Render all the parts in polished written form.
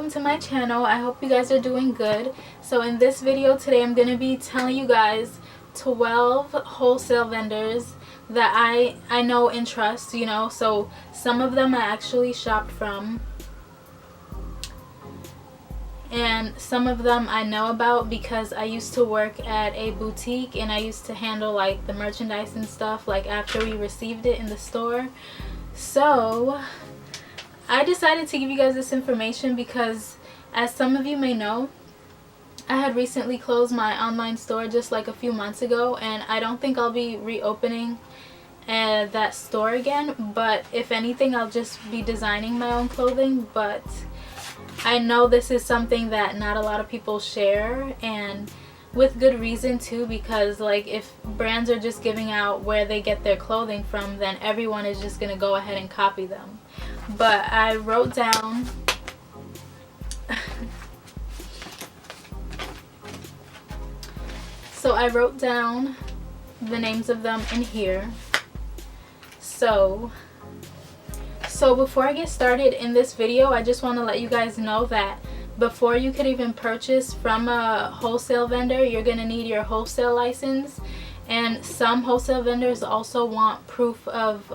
welcome to my channel. I hope you guys are doing good. So in this video today I'm going to be telling you guys 12 wholesale vendors that I know and trust, you know. So some of them I actually shopped from, and some of them I know about because I used to work at a boutique and I used to handle like the merchandise and stuff like after we received it in the store. So I decided to give you guys this information because, as some of you may know, I had recently closed my online store just like a few months ago, and I don't think I'll be reopening that store again. But if anything, I'll just be designing my own clothing. But I know this is something that not a lot of people share, and with good reason too, because like if brands are just giving out where they get their clothing from, then everyone is just gonna go ahead and copy them. But I wrote down so I wrote down the names of them in here. So before I get started in this video, I just want to let you guys know that before you could even purchase from a wholesale vendor, you're going to need your wholesale license. And some wholesale vendors also want proof of,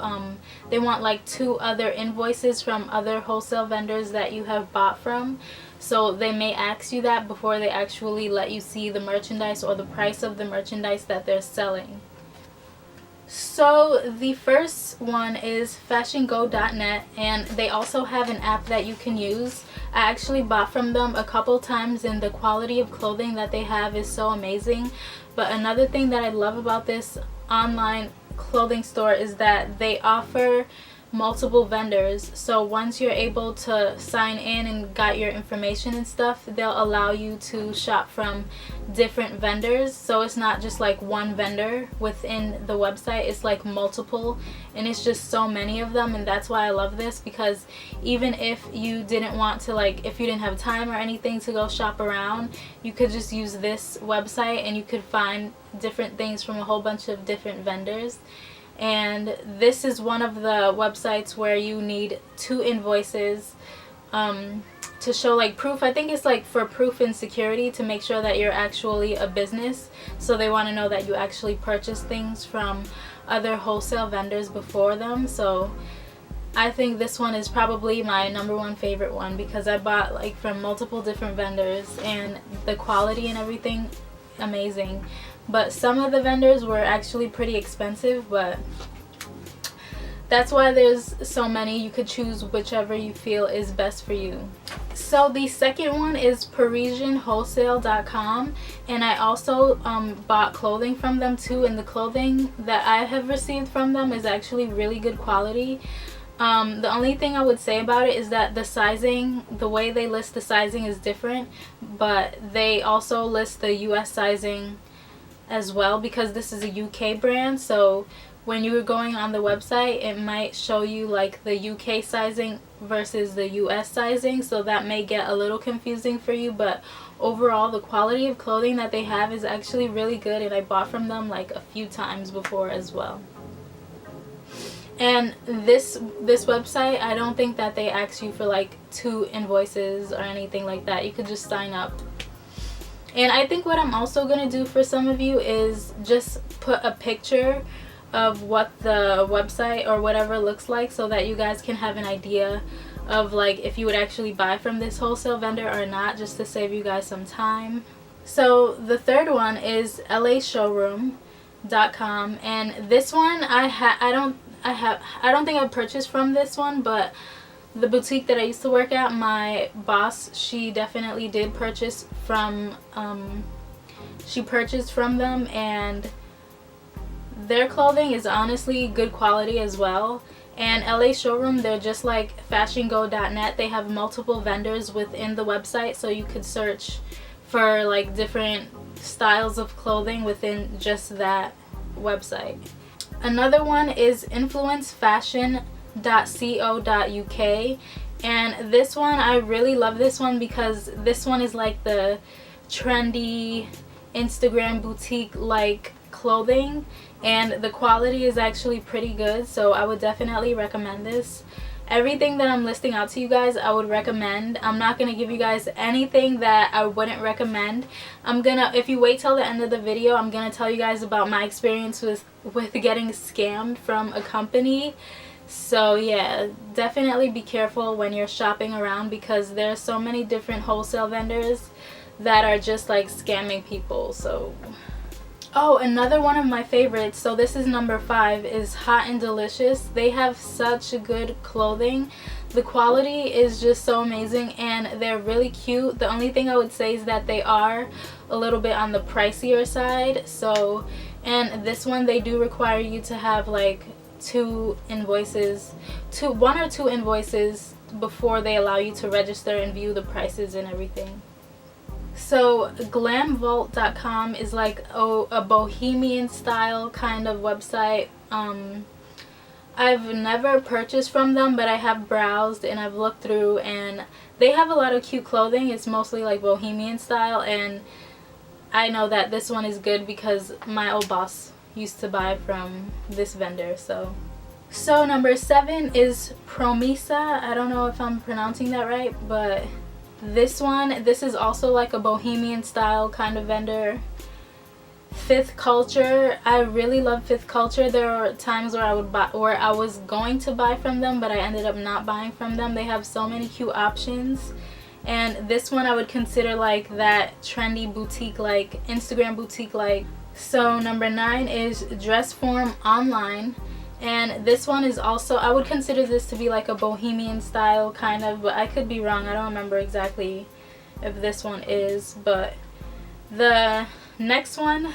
they want like 2 other invoices from other wholesale vendors that you have bought from. So they may ask you that before they actually let you see the merchandise or the price of the merchandise that they're selling. So the first one is Fashiongonet, and they also have an app that you can use. I actually bought from them a couple times and the quality of clothing that they have is so amazing. But another thing that I love about this online clothing store is that they offer multiple vendors. So once you're able to sign in and got your information and stuff, they'll allow you to shop from different vendors. So it's not just like one vendor within the website, it's like multiple, and it's just so many of them. And that's why I love this, because even if you didn't want to, like if you didn't have time or anything to go shop around, you could just use this website and you could find different things from a whole bunch of different vendors. And this is one of the websites where you need 2 invoices to show like proof. I think it's like for proof and security, to make sure that you're actually a business. So they want to know that you actually purchase things from other wholesale vendors before them. So I think this one is probably my #1 favorite one, because I bought like from multiple different vendors and the quality and everything amazing. But some of the vendors were actually pretty expensive, but that's why there's so many. You could choose whichever you feel is best for you. So the second one is ParisianWholesale.com, and I also bought clothing from them too, and the clothing that I have received from them is actually really good quality. The only thing I would say about it is that the sizing, the way they list the sizing is different, but they also list the US sizing as well, because this is a UK brand. So when you were going on the website, it might show you like the UK sizing versus the US sizing, so that may get a little confusing for you. But overall, the quality of clothing that they have is actually really good, and I bought from them like a few times before as well. And this website, I don't think that they ask you for like 2 invoices or anything like that. You could just sign up. And I think what I'm also going to do for some of you is just put a picture of what the website or whatever looks like, so that you guys can have an idea of like if you would actually buy from this wholesale vendor or not, just to save you guys some time. So the third one is Showroom.com, and this one I don't think I've purchased from this one, but the boutique that I used to work at, my boss, she definitely did purchase from them, and their clothing is honestly good quality as well. And LA Showroom, they're just like Fashiongo.net. They have multiple vendors within the website, so you could search for like different styles of clothing within just that website. Another one is influencefashion.co.uk, and this one, I really love this one because this one is like the trendy Instagram boutique like clothing, and the quality is actually pretty good, so I would definitely recommend this. everything that I'm listing out to you guys I would recommend. I'm not going to give you guys anything that I wouldn't recommend. If you wait till the end of the video, I'm going to tell you guys about my experience with getting scammed from a company. So yeah, definitely be careful when you're shopping around, because there's so many different wholesale vendors that are just like scamming people. So oh, another one of my favorites, so this is number 5, is Hot and Delicious. They have such good clothing. The quality is just so amazing and they're really cute. The only thing I would say is that they are a little bit on the pricier side. So, and this one, they do require you to have like 1 or 2 invoices before they allow you to register and view the prices and everything. So Glamvoltcom is like a bohemian style kind of website. I've never purchased from them, but I have browsed and I've looked through, and they have a lot of cute clothing. It's mostly like bohemian style, and I know that this one is good because my old boss used to buy from this vendor. So number 7 is Promisa. I don't know if I'm pronouncing that right, but this is also like a bohemian style kind of vendor. Fifth Culture, I really love Fifth Culture. There are times where I was going to buy from them, but I ended up not buying from them. They have so many cute options, and this one I would consider like that trendy boutique, like Instagram boutique like. So number 9 is Dressform Online. And this one is also, I would consider this to be like a bohemian style kind of, but I could be wrong. I don't remember exactly if this one is. But the next one,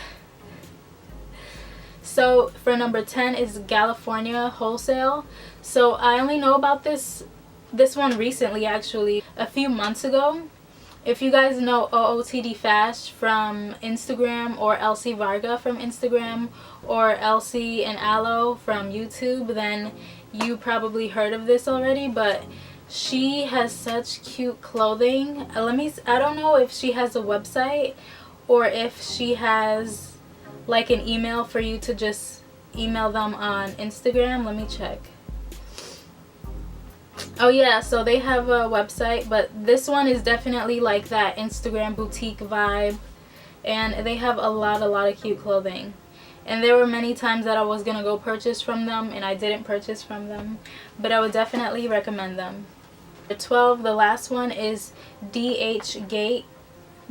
so for number 10 is Gala For Nia Wholesale. So I only know about this one recently, actually, a few months ago. If you guys know OOTD Fash from Instagram, or Elsie Varga from Instagram, or Elsie and Aloe from YouTube, then you probably heard of this already. But she has such cute clothing. I don't know if she has a website or if she has like an email for you to just email them on Instagram. Let me check. Oh yeah, so they have a website, but this one is definitely like that Instagram boutique vibe, and they have a lot of cute clothing. And there were many times that I was gonna go purchase from them and I didn't purchase from them, but I would definitely recommend them. The 12, the last one, is DHgatecom,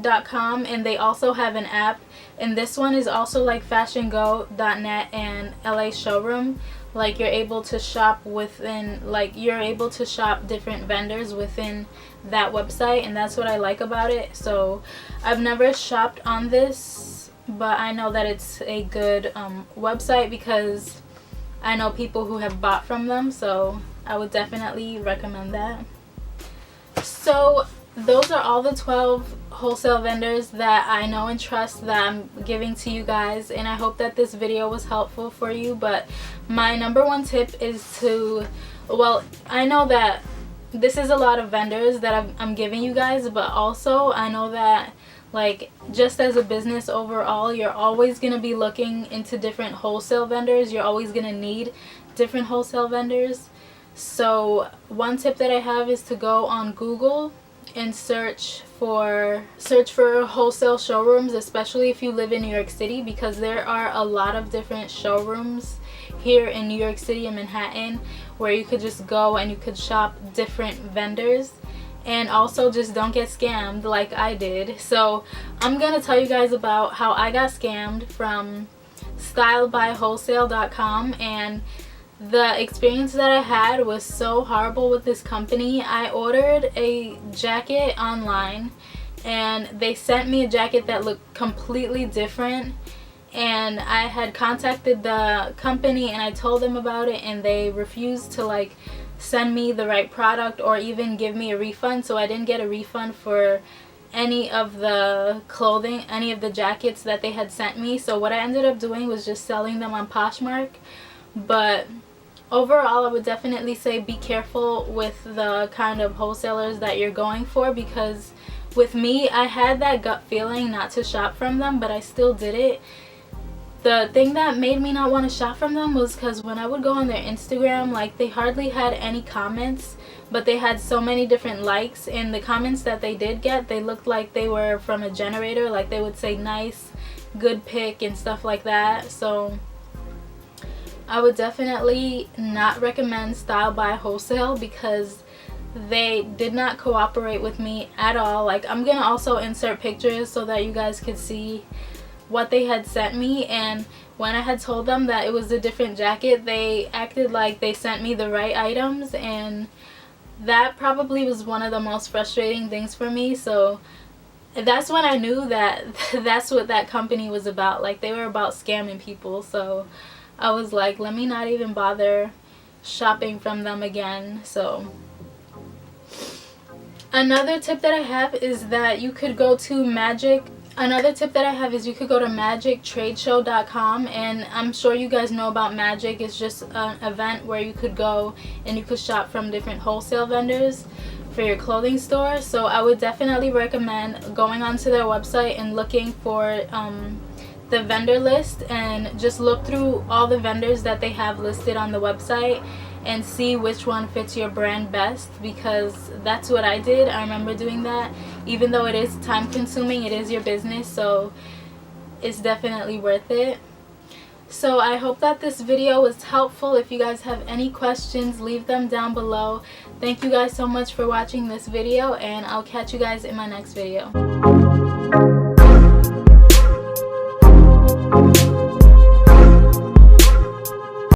and they also have an app, and this one is also like Fashiongonet and LA Showroom. Like you're able to shop different vendors within that website, and that's what I like about it. So I've never shopped on this, but I know that it's a good website because I know people who have bought from them, so I would definitely recommend that. So those are all the 12 wholesale vendors that I know and trust that I'm giving to you guys, and I hope that this video was helpful for you. But my number 1 tip is I know that this is a lot of vendors that I'm giving you guys, but also I know that like just as a business overall, you're always going to be looking into different wholesale vendors. You're always going to need different wholesale vendors. So one tip that I have is to go on Google and search for wholesale showrooms, especially if you live in New York City, because there are a lot of different showrooms here in New York City and Manhattan where you could just go and you could shop different vendors. And also just don't get scammed like I did. So I'm gonna tell you guys about how I got scammed from StyleBuyWholesale.com, and the experience that I had was so horrible with this company. I ordered a jacket online and they sent me a jacket that looked completely different, and I had contacted the company and I told them about it, and they refused to like send me the right product or even give me a refund. So I didn't get a refund for any of the clothing, any of the jackets that they had sent me. So what I ended up doing was just selling them on Poshmark. But overall, I would definitely say be careful with the kind of wholesalers that you're going for, because with me, I had that gut feeling not to shop from them, but I still did it. The thing that made me not want to shop from them was because when I would go on their Instagram, like, they hardly had any comments, but they had so many different likes, and the comments that they did get, they looked like they were from a generator. Like, they would say nice, good pick, and stuff like that. So I would definitely not recommend Stylebuy Wholesale because they did not cooperate with me at all. Like, I'm gonna also insert pictures so that you guys could see what they had sent me, and when I had told them that it was a different jacket, they acted like they sent me the right items, and that probably was one of the most frustrating things for me. So that's when I knew that that's what that company was about. Like, they were about scamming people. So I was like, let me not even bother shopping from them again. So another tip that I have is that you could go to magictradeshow.com, and I'm sure you guys know about Magic. It's just an event where you could go and you could shop from different wholesale vendors for your clothing store. So I would definitely recommend going onto their website and looking for the vendor list, and just look through all the vendors that they have listed on the website and see which one fits your brand best, because that's what I did. I remember doing that. Even though it is time consuming, it is your business, so it's definitely worth it. So I hope that this video was helpful. If you guys have any questions, leave them down below. Thank you guys so much for watching this video, and I'll catch you guys in my next video.